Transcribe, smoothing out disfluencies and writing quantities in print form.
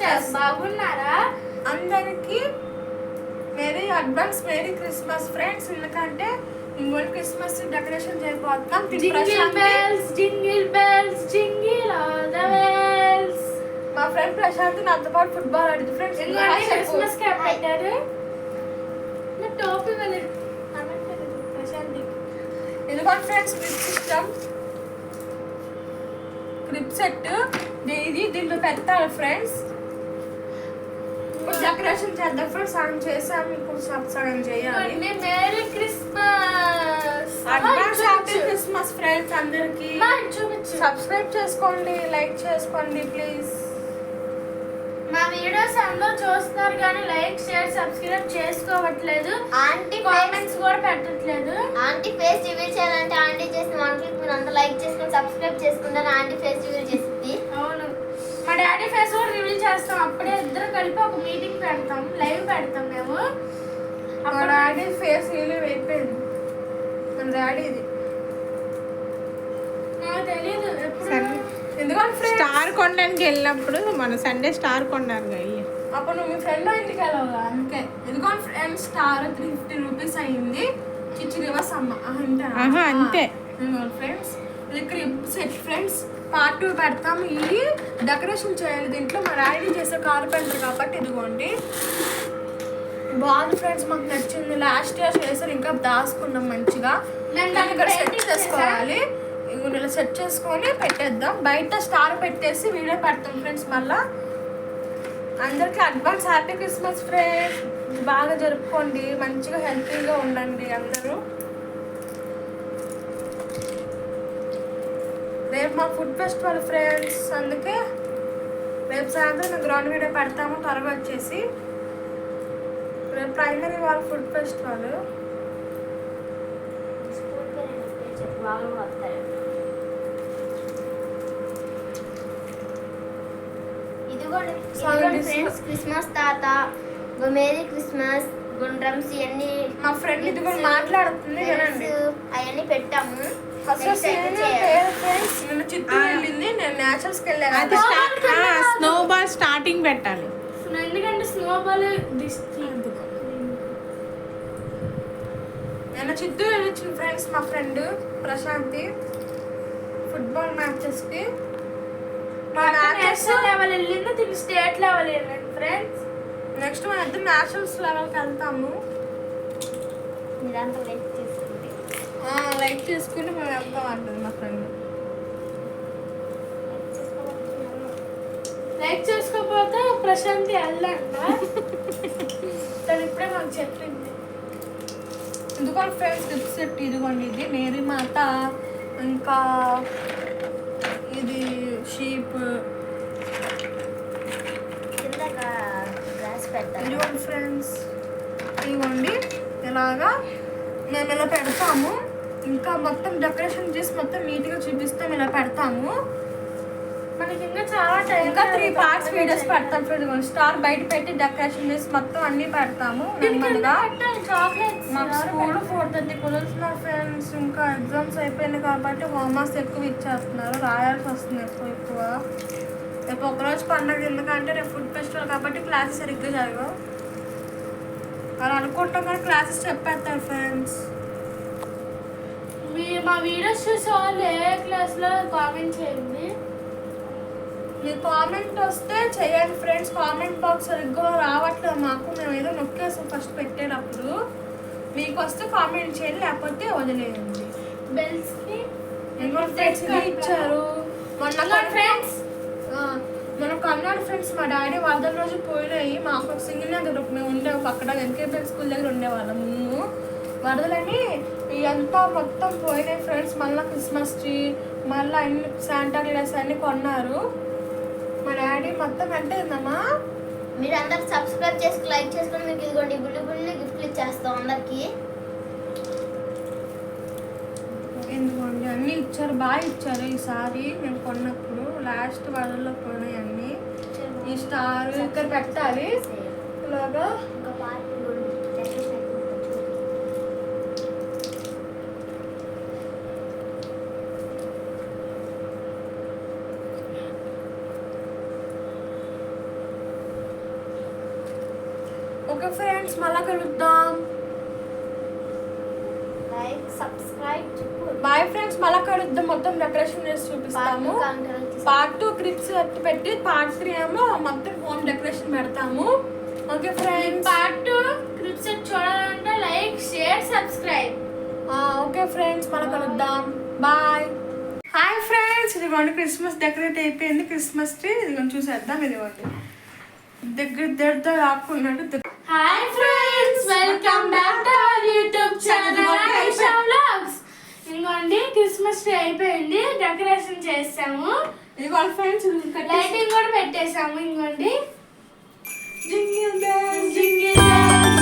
Christmas. బాగున్నారా? అందరికి merry Christmas friends. ఎందుకంటే ఇంకోటి క్రిస్మస్ డెకరేషన్ చేయబోతున్నాం. Jingle bells jingle all the bells. మా ఫ్రెండ్ ప్రశాంత్ నాతో పాటు ఫుట్బాల్ ఆడింది ఫ్రెండ్స్. క్రిస్మస్ క్యాప్ పెట్టారు. నా టోపీ వెళ్ళదు ప్రశాంత్. ఎందుకంటే ఫ్రెండ్స్ క్రిప్ సిస్టమ్ క్రిప్ సెట్ ఇది దీంట్లో పెట్టాలి ఫ్రెండ్స్. డెకరేషన్ చేద్దాం ఫ్రెండ్స్. సగం చేసాము, ఇప్పుడు సగం చేయాలి. Merry Christmas. Advance happy Christmas friends. అందరికి సబ్స్క్రైబ్ చేసుకోండి, లైక్ చేసుకోండి ప్లీజ్. మా వీడియోస్ అందరూ చూస్తున్నారు కానీ లైక్ షేర్ సబ్స్క్రైబ్ చేసుకోవట్లేదు. ఆంటీ కామెంట్స్ కూడా పెట్టట్లేదు. ఆంటీ ఫేస్ రివీల్ చేయాలంటే ఆంటీ చేసిన వంటలకు మీరు అంతా లైక్ చేసుకొని సబ్స్క్రైబ్ చేసుకుంటారు. ఆంటీ ఫేస్ రివీల్ చేస్తుంది. అవును, మా డాడీ ఫేస్ కూడా రివీల్ చేస్తాం. అప్పుడే ఇద్దరు కలిపి ఒక మీటింగ్ పెడతాం, లైవ్ పెడతాం మేము. మా డాడీ ఫేస్ రివీల్ అయిపోయింది. మన డాడీది నాకు తెలియదు ఎప్పుడు. ఎందుకంటే స్టార్ కొనడానికి వెళ్ళినప్పుడు మన సండే స్టార్ కొన్నారు వెళ్ళి అప్పుడు నువ్వు మీ ఫ్రెండ్ ఇంటికి వెళ్ళావు అందుకే. ఎందుకంటే ఫ్రెండ్ స్టార్ 350 రూపీస్ అయింది. చిచ్చి రివర్స్ అమ్మ అంతే ఫ్రెండ్స్. ఇది క్రిప్ సెట్ ఫ్రెండ్స్. పార్ట్ 2 పెడతాం. ఇది డెకరేషన్ చేయాలి దీంట్లో. మా డాడీ చేసే కార్పెంటర్ కాబట్టి ఇదిగోండి బాగుంది ఫ్రెండ్స్. మాకు నచ్చింది. లాస్ట్ ఇయర్ చేసారు, ఇంకా దాచుకున్నాం మంచిగా. దాన్ని ఇక్కడ సెట్ చేసుకోవాలి. ఇలా సెట్ చేసుకొని పెట్టేద్దాం. బయట స్టార్ పెట్టేసి వీడియో పెడతాం ఫ్రెండ్స్. మళ్ళీ అందరికీ అడ్వాన్స్ హ్యాపీ క్రిస్మస్ ఫ్రెండ్స్. బాగా జరుపుకోండి, మంచిగా హెల్తీగా ఉండండి అందరూ. రేపు మా ఫుడ్ ఫెస్టివల్ ఫ్రెండ్స్. అందుకే రేపు సాయంత్రం గ్రౌండ్ వీడియో పెడతాము. త్వరగా వచ్చేసి రేపు ప్రైమరీ వాళ్ళ ఫుడ్ ఫెస్టివల్. ఇదిగోండి ఫ్రెండ్స్ క్రిస్మస్ తాత, మేరీ క్రిస్మస్, గుండ్రమ్స్ ఇవన్నీ మా ఫ్రెండ్ ఇది కూడా మాట్లాడుతుంది వినండి. అవన్నీ పెట్టాము. చిత్తూరు వెళ్ళింది, నేను నేచురల్స్కి వెళ్ళాను. స్నో బాల్ స్టార్టింగ్ పెట్టాలి. ఎందుకంటే స్నో బాల్ నేను చిత్తూరు వెళ్ళొచ్చిన ఫ్రెండ్స్. మా ఫ్రెండ్ ప్రశాంతి ఫుట్బాల్ మ్యాచెస్కి. మా నేషనల్ లెవెల్ వెళ్ళింది, తిరిగి స్టేట్ లెవెల్ వెళ్ళింది ఫ్రెండ్స్. నెక్స్ట్ మన ఇద్దరు నేషనల్స్ లెవెల్కి వెళ్తాము. మీరంతా లైక్ చేసుకుంటే లైక్ చేసుకుని మేము వెళ్తాం అంటుంది మా ఫ్రెండ్. లైక్ చేసుకోకపోతే ప్రశాంతి వెళ్ళంట. తను ఇప్పుడే మాకు చెప్పింది. ఎందుకంటే ఫ్రెండ్స్ గిఫ్ట్ సెట్ ఇదిగోండి. ఇది మేరీ మాత, ఇంకా ఇది షీప్. ఇదిగోండి ఫ్రెండ్స్, ఇదిగోండి ఇలాగా మేము ఇలా పెడతాము. ఇంకా మొత్తం డెకరేషన్ చేసి మొత్తం నీట్గా చూపిస్తాం. ఇలా పెడతాము. మనకి ఇంకా చాలా టైం. ఇంకా 3 పార్ట్స్ వీడియోస్ పెడతాం ఫ్రెండ్స్. స్టార్ బయట పెట్టి డెకరేషన్ చేసి మొత్తం అన్నీ పెడతాము. చాక్లెట్స్ మాకు స్కూల్ 4:30 కుదురుతున్నారు ఫ్రెండ్స్. ఇంకా ఎగ్జామ్స్ అయిపోయినాయి కాబట్టి హోంవర్క్స్ ఎక్కువ ఇచ్చేస్తున్నారు. రాయాల్సి వస్తుంది ఎక్కువ. రేపు ఒకరోజు పండుగ. ఎందుకంటే రేపు ఫుడ్ ఫెస్టివల్ కాబట్టి క్లాసెస్ సరిగ్గా జరగవు. అలా అనుకుంటాం కానీ క్లాసెస్ చెప్పేస్తారు ఫ్రెండ్స్. మా వీడియోస్ చూసే వాళ్ళు ఏ క్లాస్లో కామెంట్ చేయండి. మీరు కామెంట్ వస్తే చేయండి ఫ్రెండ్స్. కామెంట్ బాక్స్ సరిగ్గా రావట్లేదు మాకు. మేము ఏదో నొక్కేసాం ఫస్ట్ పెట్టేటప్పుడు. మీకు వస్తే కామెంట్ చేయండి, లేకపోతే వదిలేయండి. బెల్స్కి ఇచ్చారు మొన్న ఫ్రెండ్స్. మన కన్నాడు ఫ్రెండ్స్. మా డాడీ వరదల రోజు పోయినాయి. మాకు ఒక సింగిల్ నగర్ మేము ఉండేవి అక్కడ వెంకటేశ్వర స్కూల్ దగ్గర ఉండేవాళ్ళం. మేము వరదలని ఇదంతా మొత్తం పోయినాయి ఫ్రెండ్స్. మళ్ళీ క్రిస్మస్ ట్రీ, మళ్ళీ అన్ని శాంటా క్లాస్ అన్నీ కొన్నారు. మా డాడీ మొత్తం అంటే ఏందమ్మా. మీరు అందరు సబ్స్క్రైబ్ చేసుకుని లైక్ చేసుకుని మీకు ఇదిగోండి బుల్లి గిఫ్ట్లు ఇచ్చేస్తాం అందరికి. ఎందుకండి అన్నీ ఇచ్చారు, బాగా ఇచ్చారు ఈసారి. మేము కొన్నప్పుడు లాస్ట్ వరదల్లో పోయినాయి అన్నీ. ఈ స్టార్ ఇక్కడ పెట్టాలి ఇలాగా. ఓకే ఫ్రెండ్స్, మళ్ళా కలుద్దాం. లైక్ సబ్స్క్రైబ్ బాయ్ ఫ్రెండ్స్, మళ్ళా కలుద్దాం. మొత్తం డెకరేషన్ చేసి చూపిస్తాము. పార్ట్ 2 క్లిప్స్ పెట్టి పార్ట్ 3 ఏమో మొత్తం హోమ్ డెకరేషన్ పెడతాము. ఓకే ఫ్రెండ్స్, పార్ట్ 2 క్లిప్స్ చూడాలంటే like share subscribe. Okay friends, మళ్ళా కలుద్దాం. బాయ్. హాయ్ ఫ్రెండ్స్, ఇదిగోండి క్రిస్మస్ డెకరేట్ అయిపోయింది. క్రిస్మస్ ట్రీ ఇదిగోండి చూసేద్దాం. ఇదిగోండి దగ్గర ఆకున్నట్టు. Hi friends, welcome back to our YouTube channel Aisha vlogs. ఇంకోండి క్రిస్మస్ ట్రీ అయిపోయింది, డెకరేషన్ చేసాము. ఇదిగోండి ఫ్రెండ్స్, లైటింగ్ కూడా పెట్టేసాము. ఇంకోండి జింగిల్ బెల్స్ జింగిల్ బెల్స్